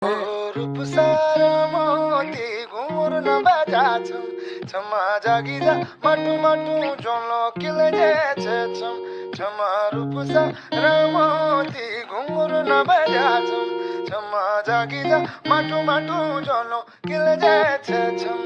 रूप सारा मोती घुंघरू न बजा छम छमा जागी जा माटू माटू जोलो किले जे छम छमा रूप सारा मोती घुंघरू न बजा छम छमा जागी जा माटू माटू जोलो किले जे छम